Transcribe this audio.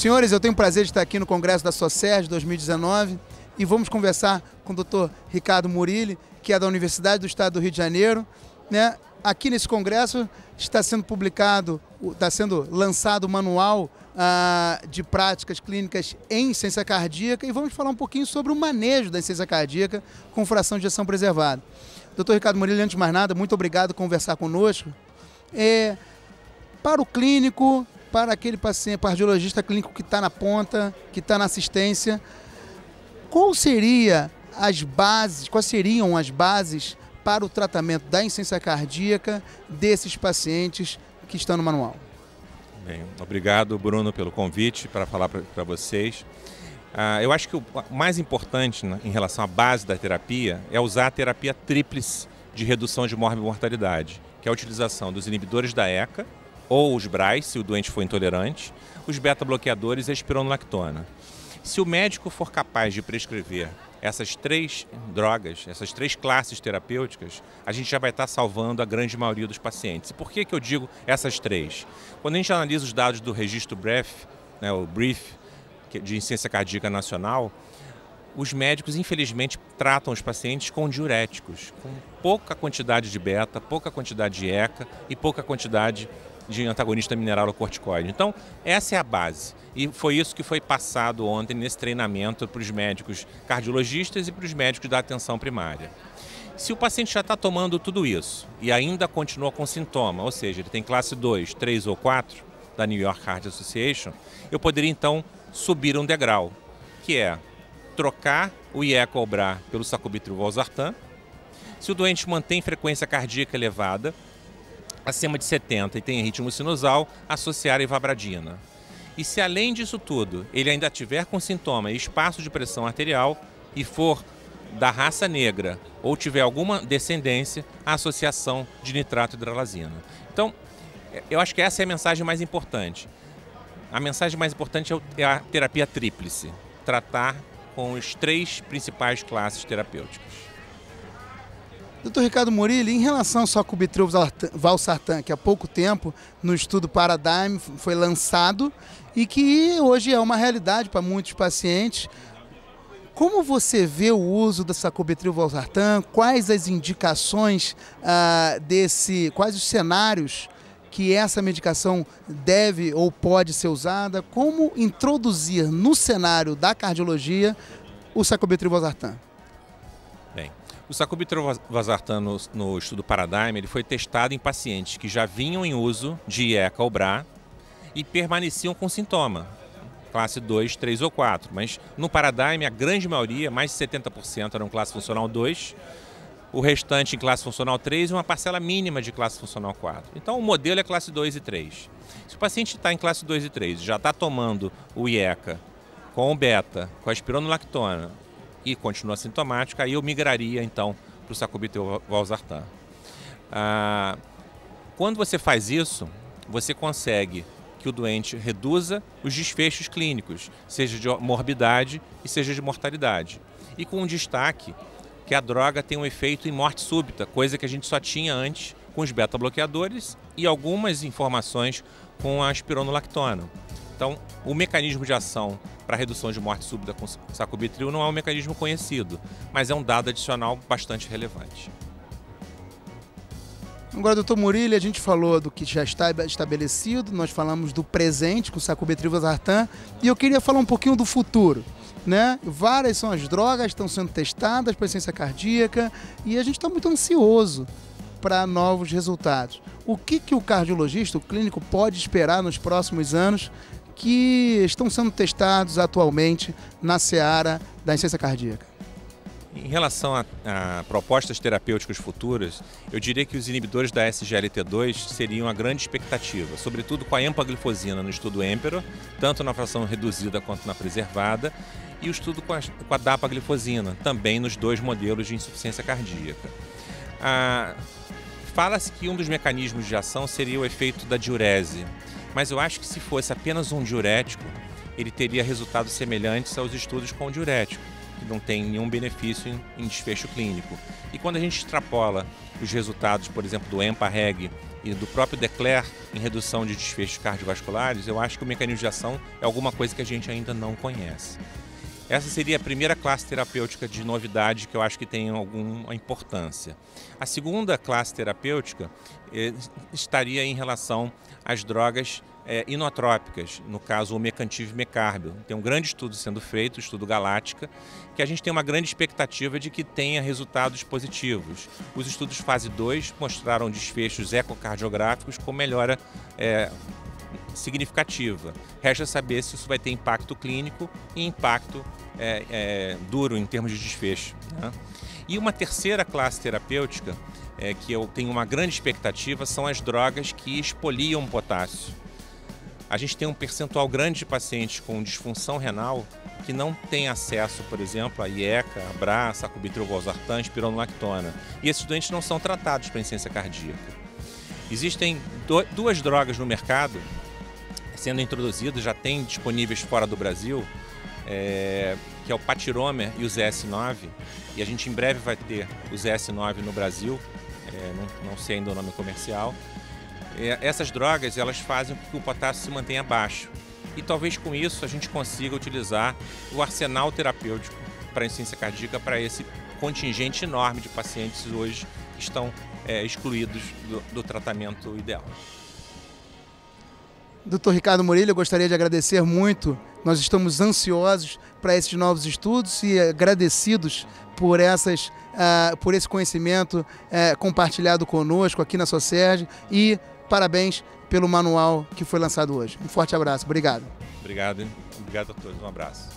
Senhores, eu tenho o prazer de estar aqui no Congresso da SOCERJ 2019 e vamos conversar com o Dr. Ricardo Murilli, que é da Universidade do Estado do Rio de Janeiro, né? Aqui nesse congresso está sendo lançado o manual de práticas clínicas em insuficiência cardíaca e vamos falar um pouquinho sobre o manejo da insuficiência cardíaca com fração de ejeção preservada. Dr. Ricardo Murilli, antes de mais nada, muito obrigado por conversar conosco. Para o clínico, para aquele paciente, cardiologista clínico que está na ponta, que está na assistência, quais seriam as bases para o tratamento da insuficiência cardíaca desses pacientes que estão no manual? Bem, obrigado, Bruno, pelo convite para falar para vocês. Eu acho que o mais importante em relação à base da terapia é usar a terapia tríplice de redução de morbimortalidade, que é a utilização dos inibidores da ECA, ou os BRAs, se o doente for intolerante, os beta-bloqueadores e a espironolactona. Se o médico for capaz de prescrever essas três drogas, essas três classes terapêuticas, a gente já vai estar salvando a grande maioria dos pacientes. E por que eu digo essas três? Quando a gente analisa os dados do registro BREF, né, o BRIF, de insuficiência cardíaca nacional, os médicos, infelizmente, tratam os pacientes com diuréticos, com pouca quantidade de beta, pouca quantidade de ECA e pouca quantidade de antagonista mineralocorticoide. Então, essa é a base. E foi isso que foi passado ontem nesse treinamento para os médicos cardiologistas e para os médicos da atenção primária. Se o paciente já está tomando tudo isso e ainda continua com sintoma, ou seja, ele tem classe 2, 3 ou 4 da New York Heart Association, eu poderia então subir um degrau, que é trocar o IECA ou BRA pelo sacubitril/valsartan. Se o doente mantém frequência cardíaca elevada, acima de 70 e tem ritmo sinusal, associar a ivabradina. E se além disso tudo ele ainda tiver com sintoma e espaço de pressão arterial e for da raça negra ou tiver alguma descendência, a associação de nitrato hidralazina. Então, eu acho que essa é a mensagem mais importante. A mensagem mais importante é a terapia tríplice, tratar com as três principais classes terapêuticas. Dr. Ricardo Murilli, em relação ao sacubitril/valsartan, que há pouco tempo no estudo Paradigm foi lançado e que hoje é uma realidade para muitos pacientes, como você vê o uso do sacubitril/valsartan? Quais as indicações quais os cenários que essa medicação deve ou pode ser usada? Como introduzir no cenário da cardiologia o sacubitril/valsartan? Bem, o sacubitril/valsartan no estudo Paradigm ele foi testado em pacientes que já vinham em uso de IECA ou BRA e permaneciam com sintoma, classe 2, 3 ou 4. Mas no Paradigm a grande maioria, mais de 70%, eram classe funcional 2, o restante em classe funcional 3 e uma parcela mínima de classe funcional 4. Então o modelo é classe 2 e 3. Se o paciente está em classe 2 e 3 já está tomando o IECA com o beta, com a espironolactona, e continua sintomática, aí eu migraria então para o sacubitril/valsartan. Quando você faz isso, você consegue que o doente reduza os desfechos clínicos, seja de morbidade e seja de mortalidade. E com um destaque que a droga tem um efeito em morte súbita, coisa que a gente só tinha antes com os beta-bloqueadores e algumas informações com a espironolactona. Então, o mecanismo de ação para redução de morte súbita com sacubitril não é um mecanismo conhecido, mas é um dado adicional bastante relevante. Agora, doutor Murilli, a gente falou do que já está estabelecido, nós falamos do presente com o sacubitril/valsartan e eu queria falar um pouquinho do futuro, né? Várias são as drogas que estão sendo testadas para a insuficiência cardíaca e a gente está muito ansioso para novos resultados. O que o cardiologista, o clínico, pode esperar nos próximos anos que estão sendo testados atualmente na seara da insuficiência cardíaca? Em relação a propostas terapêuticas futuras, eu diria que os inibidores da SGLT2 seriam a grande expectativa, sobretudo com a empaglifosina no estudo EMPEROR, tanto na fração reduzida quanto na preservada, e o estudo com a dapaglifosina, também nos dois modelos de insuficiência cardíaca. Fala-se que um dos mecanismos de ação seria o efeito da diurese, mas eu acho que se fosse apenas um diurético, ele teria resultados semelhantes aos estudos com o diurético, que não tem nenhum benefício em desfecho clínico. E quando a gente extrapola os resultados, por exemplo, do EMPA-REG e do próprio Declerc em redução de desfechos cardiovasculares, eu acho que o mecanismo de ação é alguma coisa que a gente ainda não conhece. Essa seria a primeira classe terapêutica de novidade que eu acho que tem alguma importância. A segunda classe terapêutica estaria em relação às drogas inotrópicas, no caso o mecantiv mecarbil. Tem um grande estudo sendo feito, o estudo Galáctica, que a gente tem uma grande expectativa de que tenha resultados positivos. Os estudos fase 2 mostraram desfechos ecocardiográficos com melhora significativa. Resta saber se isso vai ter impacto clínico e impacto duro em termos de desfecho, né? E uma terceira classe terapêutica que eu tenho uma grande expectativa são as drogas que expoliam potássio. A gente tem um percentual grande de pacientes com disfunção renal que não tem acesso, por exemplo, a IECA, a BRA, sacubitril, valsartan, espironolactona. E esses doentes não são tratados para insuficiência cardíaca. Existem duas drogas no mercado sendo introduzidas, já tem disponíveis fora do Brasil, que é o Patiromer e o ZS9. E a gente em breve vai ter o ZS9 no Brasil, não sei ainda o nome comercial. Essas drogas, elas fazem com que o potássio se mantenha baixo. E talvez com isso a gente consiga utilizar o arsenal terapêutico para a insuficiência cardíaca para esse contingente enorme de pacientes hoje que estão excluídos do tratamento ideal. Dr. Ricardo Murillo, eu gostaria de agradecer muito. Nós estamos ansiosos para esses novos estudos e agradecidos por esse conhecimento compartilhado conosco aqui na Socerge, e parabéns pelo manual que foi lançado hoje. Um forte abraço. Obrigado. Obrigado a todos. Um abraço.